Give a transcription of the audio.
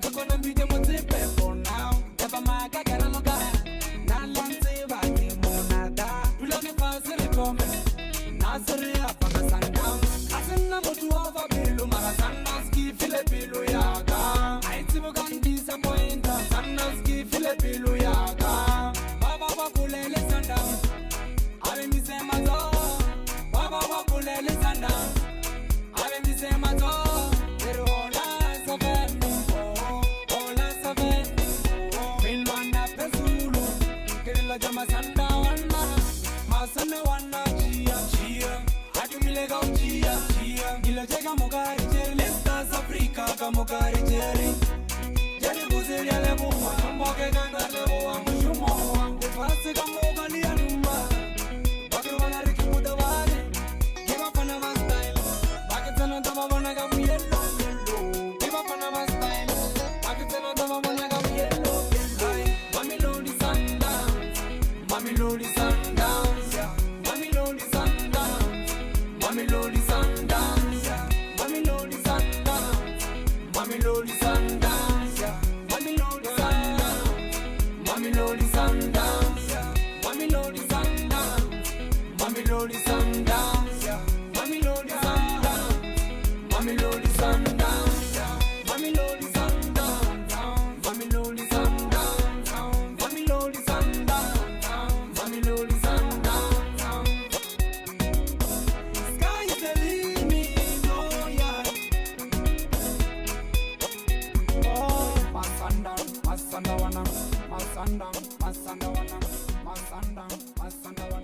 ka kona mbije motsipe for now. Never mind, I get a look at. Nalanse baki monada. Uloke fasiri kome. Nasiri apaka sundown. Asena motu ova bilu mara sannaski file bilu yaga. Aitimu kan disappointa. Sannaski file bilu yaga. Baba wakulele sundown. Ave mi se mazo. Baba wakulele sundown. Ave mi se mazo. Pero hola saben. Hola saben. Minwana pesulu. Kirila jama sundown. Masana wana chia chia. Milega chia chia. Gila jega mogari jeri. Lestas Africa ka mogari jeri. Jeri buzeri alebu wa. Moge ganga lebu wa mushumo wa. Defasi ka mogali anuma. Bakru wana riki mudawari. Give up on our style. Bakitana dama wana ga yellow yellow. Give up on our style. Bakitana dama wana ga yellow yellow. Mami lodi sundowns. Mami lodi sundowns. Mami lodi sundowns. Mami lodi sundowns. Mami lodi sundowns. Mami lodi sundowns. Mami lodi sundowns. Mami lodi sundowns. Mami lodi sundowns. Mami lodi sundowns. Mami lodi sundowns. Mami lodi sundowns. Mami lodi sundowns. Mami lodi sundowns. Mami lodi sundowns. Mami lodi sundowns. Sky is the limit, oh yeah. Oh, masanda wana, masanda wana, masanda wana.